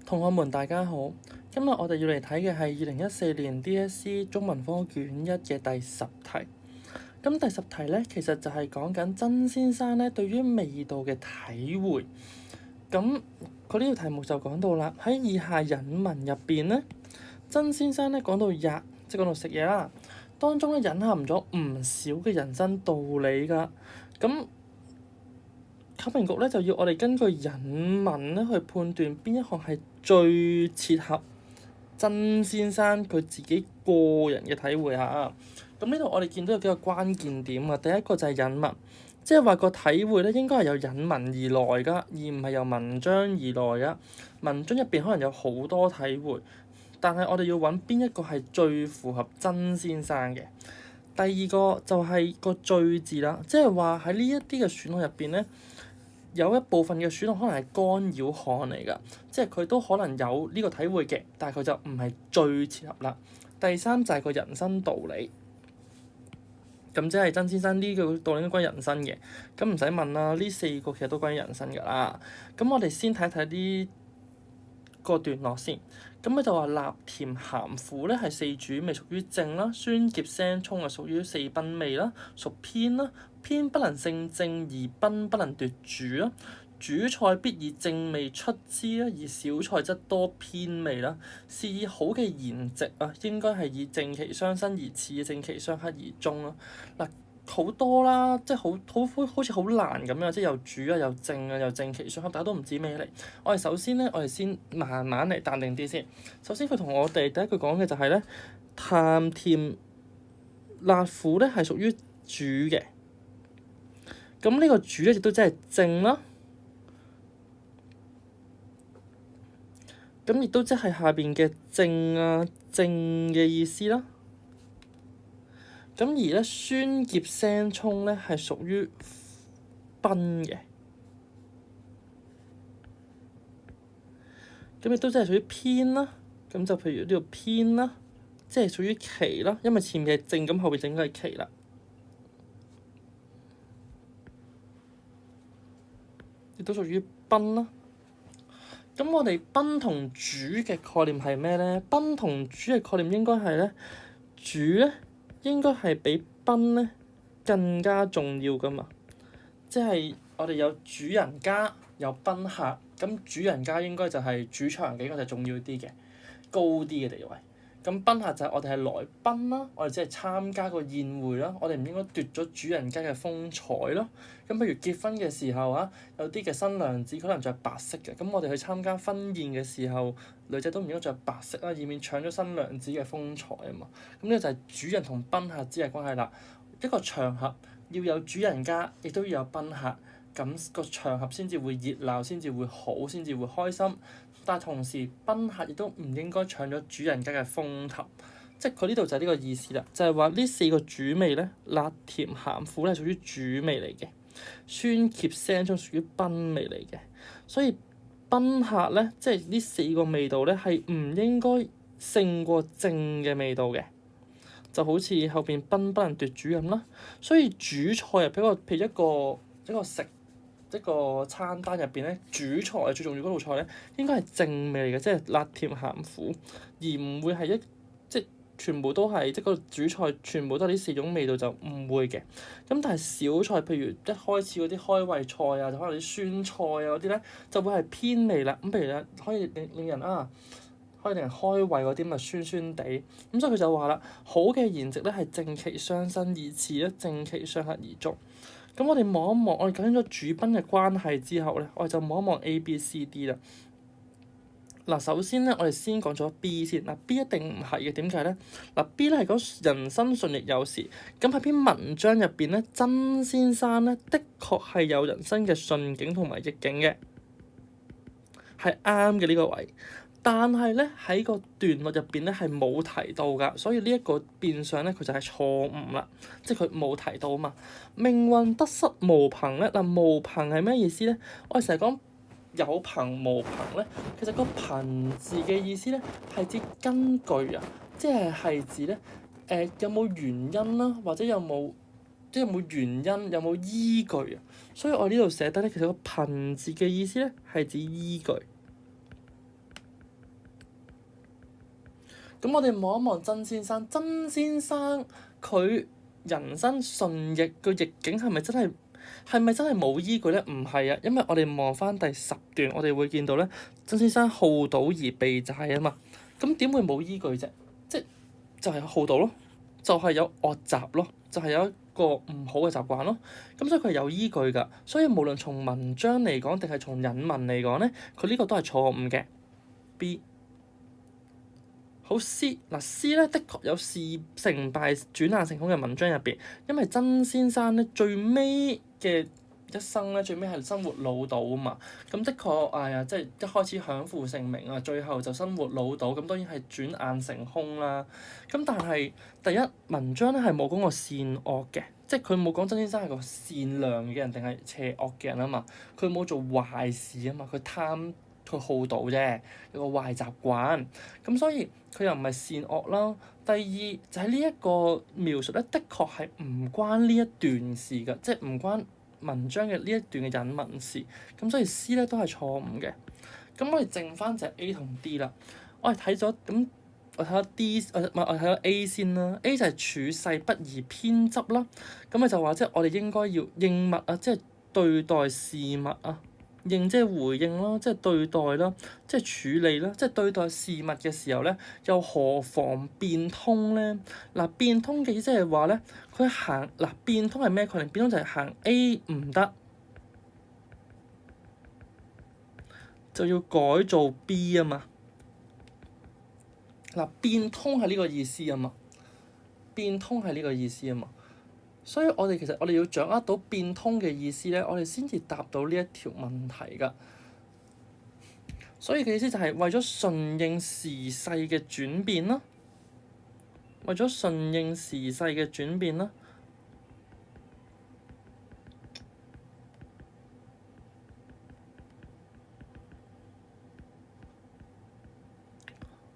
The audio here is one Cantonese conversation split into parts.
同學們大家好，今日我哋要嚟睇嘅係2014年 DSE 中文科卷1嘅第10題。咁第10題咧，其實就係講緊曾先生咧對於味道嘅體會。咁佢呢條題目就講到啦，喺以下引文入邊咧，曾先生咧講到吔，即係講到食嘢啦，當中咧隱含咗唔少嘅人生道理㗎。咁考評局咧就要我哋根據引文咧去判斷邊一項係最切合曾先生佢自己個人嘅體會嚇。咁呢度我哋見到有幾個關鍵點啊。第一個就係引文，即係話個體會咧應該係由引文而來㗎，而唔係由文章而來㗎。文章入邊可能有好多體會，但係我哋要揾邊一個係最符合曾先生嘅。第二個就係個最字啦，即係話喺呢一啲嘅選項入邊咧，有一部分嘅選項可能係干擾項嚟㗎，即係佢都可能有呢個體會嘅，但係佢就唔係最切合啦。第三就係個人生道理，咁即係曾先生呢個道理應該關於人生嘅，咁唔使問啦，呢4個其實都關於人生㗎啦。咁我哋先睇睇呢個段落先。咁佢就話辣甜鹹苦咧係4主味，屬於正啦；酸澀腥蔥係屬於4賓味啦，屬偏啦。偏不能勝正，而賓不能奪主啦。主菜必以正味出之啦，而小菜則多偏味啦。是以好嘅筵席啊，應該係以正其相生而次，正其相克而終啦。嗱，好多啦，即係好似好難咁樣，即係又主啊，又正啊，又正其相克，大家都唔知咩嚟。我哋首先咧，我哋先慢慢嚟淡定啲先。首先佢同我哋第一句講嘅就係咧，淡甜辣苦咧係屬於主嘅。咁呢個主咧亦都即係正啦，咁亦都即係下邊嘅正啊正嘅意思啦。咁而咧酸澀腥蔥咧係屬於賓嘅，咁亦都即係屬於偏啦。咁就譬如呢度偏啦，即係屬於奇啦，因為前面係正，咁後邊就應該係奇啦。亦都屬於賓啦。咁我哋賓同主嘅概念係咩咧？賓同主嘅概念應該係咧，主咧應該係比賓咧更加重要噶嘛。即係我哋有主人家，有賓客，咁主人家應該就係主場嘅，應該就重要啲嘅，高啲嘅地位。咁賓客就係我哋係來賓啦，我哋只係參加個宴會啦，我哋唔應該奪咗主人家嘅風采咯。咁譬如結婚嘅時候啊，有啲嘅新娘子可能着白色嘅，咁我哋去參加婚宴嘅時候，女仔都唔應該着白色啦，以免搶咗新娘子嘅風采啊嘛。咁呢個就係主人同賓客之間嘅關係啦。一個場合要有主人家，亦都要有賓客，咁個場合先至會熱鬧，先至會好，先至會開心。但係同時，賓客亦都唔應該搶咗主人家嘅風頭，即係佢呢度就係呢個意思啦，就係話呢4個主味咧，辣甜鹹苦咧係屬於主味嚟嘅，酸澀腥蔥屬於賓味嚟嘅，所以賓客咧，即係呢4個味道咧係唔應該勝過正嘅味道嘅，就好似後邊賓不能奪主咁啦。所以主菜入邊譬如一個食。一個餐單入邊咧，主菜最重要嗰道菜咧，應該係正味嚟嘅，即係辣甜鹹苦，而唔會係即係全部都係即係個主菜全部都係呢4種味道，就唔會嘅。咁但係小菜，譬如一開始嗰啲開胃菜啊，就可能啲酸菜啊嗰啲咧，就會係偏味啦。咁譬如咧，可以令人開胃嗰啲咪酸酸地。咁所以佢就話啦，好嘅筵席咧係正其相生而次咧，正其相克而終。咁我哋望一望，我哋講清楚主賓嘅關係之後咧，我哋就望一望 A、B、C、D 啦。嗱，首先咧，我哋先講咗 B 先。嗱，B 一定唔係嘅，點解咧？嗱，B 咧係講人生順逆有時。咁喺篇文章入邊咧，曾先生咧的確係有人生嘅順境同埋逆境嘅，係啱嘅呢個位。但係咧喺個段落入邊咧係冇提到㗎，所以呢一個變相咧佢就係錯誤啦，即係佢冇提到啊嘛。命運得失無憑咧，嗱，無憑係咩意思咧？我哋成日講有憑無憑咧，其實個憑字嘅意思咧係指根據啊，即係指咧有冇原因啦，或者有冇原因，有冇依據啊？所以我呢度寫得咧，其實個憑字嘅意思咧係指依據。咁我哋望一望曾先生，曾先生佢人生順逆個逆境係咪真係冇依據咧？唔係啊，因為我哋望翻第10段，我哋會見到咧，曾先生好賭而避債啊嘛。咁點會冇依據啫？即就係好賭咯，就係有惡習咯，就係有一個唔好嘅習慣咯。咁所以佢係有依據㗎。所以無論從文章嚟講定係從引文嚟講咧，佢呢個都係錯誤嘅。B 好 C 嗱 C 咧，的確有事成敗轉眼成空嘅文章入邊，因為曾先生咧最尾嘅一生咧，最尾係生活潦倒啊嘛。咁的確哎呀，即係一開始享負盛名啊，最後就生活潦倒，咁當然係轉眼成空啦。咁但係第一文章咧係冇講過善惡嘅，即係佢冇講曾先生係個善良嘅人定係邪惡嘅人啊嘛。佢冇做壞事啊嘛，佢好賭啫，有個壞習慣，咁所以佢又唔係善惡啦。第二就係呢一個描述咧，的確係唔關呢一段事㗎，即係唔關文章嘅呢一段嘅引文事。咁所以 C 咧都係錯誤嘅。咁我哋剩翻就係 A 同 D 啦。我哋睇咗咁，我睇下 D，我睇下 A 先啦。A 就係處世不宜偏執啦。咁佢就話即係我哋應該要應物啊，即係對待事物啊。應即係回應啦，即係對待啦，即係處理啦，即係對待事物嘅時候咧，又何妨變通咧？嗱，變通嘅意思係話咧，佢行嗱變通係咩概念？變通就係行 A 唔得，就要改做 B 啊嘛。嗱，變通係呢個意思啊嘛，變通係呢個意思啊嘛。所以我哋其實要掌握到變通嘅意思咧，我哋先至答到呢一條問題㗎。所以嘅意思就係為咗順應時勢嘅轉變啦，為咗順應時勢嘅轉變啦，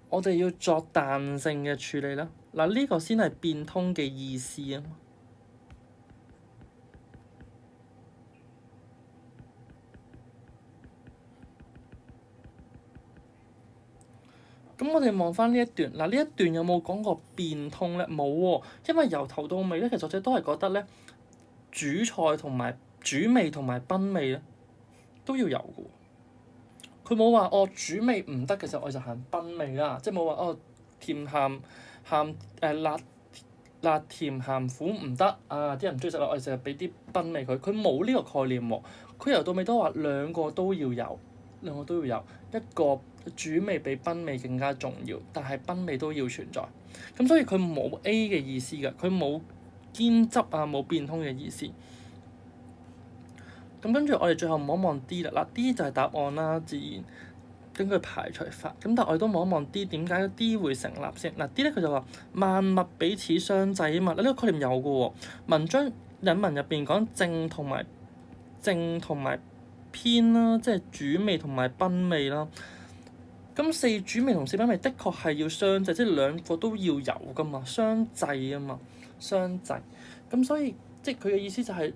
我哋要作彈性嘅處理啦。嗱，呢個先係變通嘅意思啊。咁我哋望翻呢一段，嗱，呢一段有冇講過變通咧？冇喎，因為由頭到尾咧，其實作者都係覺得咧，主菜同埋主味同埋賓味咧都要有嘅喎。佢冇話主味唔得嘅時候，我就行賓味啦，即係冇話甜鹹辣甜鹹苦唔得啊！啲人唔中意食啦，我哋就係俾啲賓味佢。佢冇呢個概念喎，佢由到尾都話兩個都要有，一個主味比賓味更加重要，但係賓味都要存在。咁所以佢冇 A 嘅意思㗎，佢冇兼執啊，冇變通嘅意思。咁跟住我哋最後望一望 D 啦，嗱 D 就係答案啦，自然根據排除法。咁但係我哋都望一望 D，點解 D 會成立先？嗱 D 咧佢就話萬物彼此相濟啊嘛，呢個概念有嘅喎。文章引文入邊講正同埋偏啦，即係主味同埋賓味啦。咁四主味同四賓味的確係要相濟，即係兩個都要有噶嘛，相濟啊嘛，相濟。咁所以即係佢嘅意思就係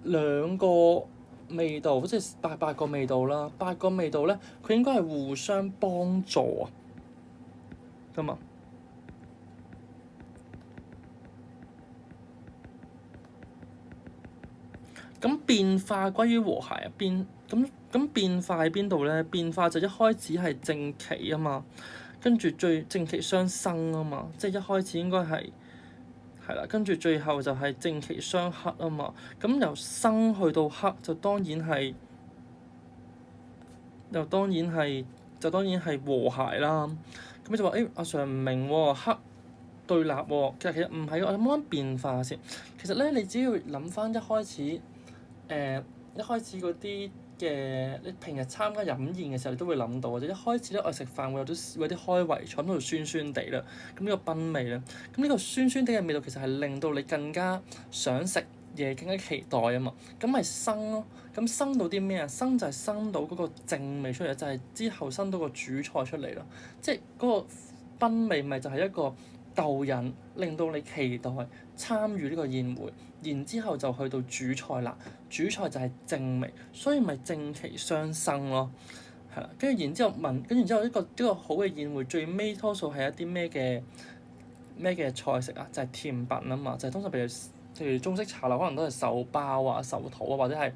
兩個味道，即係八個味道啦。八個味道咧，佢應該係互相幫助啊，噶嘛。咁變化歸於和諧啊，咁變化喺邊度咧？變化就一開始係正奇啊嘛，跟住最正奇相生啊嘛，即係一開始應該係啦，跟住最後就係正奇相克啊嘛。咁由生去到克就當然係和諧啦。咁你就話阿 Sir 唔明喎，克對立喎，其實唔係，我諗翻變化先。其實咧，你只要諗翻一開始。一開始嗰啲嘅，你平日參加飲宴嘅時候，你都會諗到，或者一開始咧，我食飯會有啲開胃菜，咁度酸酸地啦，咁呢個賓味咧，咁呢個酸酸地嘅味道其實係令到你更加想食嘢，更加期待啊嘛，咁咪生咯，咁生到啲咩啊？生就係生到嗰個正味出嚟，就係之後生到個主菜出嚟咯，即係嗰個賓味咪就係一個導引，令到你期待參與呢個宴會。然之後就去到主菜啦，主菜就係正味，所以咪正奇相生咯，係係啦，跟住然之後呢個好嘅宴會最尾多數係一啲咩嘅菜式啊？就係甜品啊嘛，就係通常譬如中式茶樓可能都係壽包啊、壽桃啊，或者係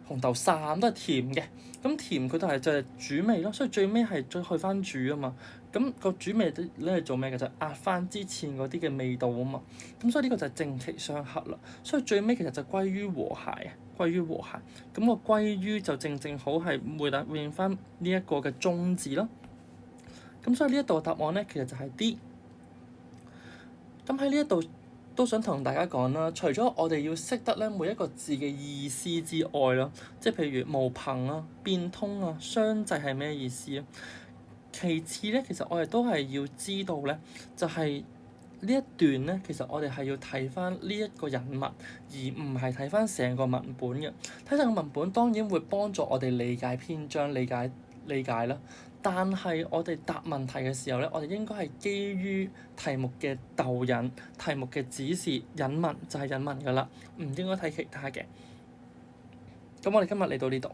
紅豆沙都係甜嘅。咁甜佢就係煮味咯，所以最尾係再去翻煮啊嘛。咁個煮味咧係做咩嘅？就壓翻之前嗰啲嘅味道啊嘛。咁所以呢個就係正其相合啦。所以最尾其實就歸於和諧啊，歸於和諧。咁個歸於就正好係回應翻呢一個嘅宗旨咯。咁所以呢一度嘅答案咧，其實就係 D。咁喺呢一度都想同大家講啦，除咗我哋要識得咧每一個字嘅意思之外啦，即係譬如無朋啊、變通啊、相濟係咩意思啊？其次咧，其實我哋都係要知道咧，就係呢一段咧，其實我哋係要睇翻呢一個引文，而唔係睇翻成個文本嘅。睇成個文本當然會幫助我哋理解篇章、理解啦。但係我哋答問題嘅時候咧，我哋應該係基於題目嘅導引、題目嘅指示，引文就係引文㗎啦，唔應該睇其他嘅。咁我哋今日嚟到呢度。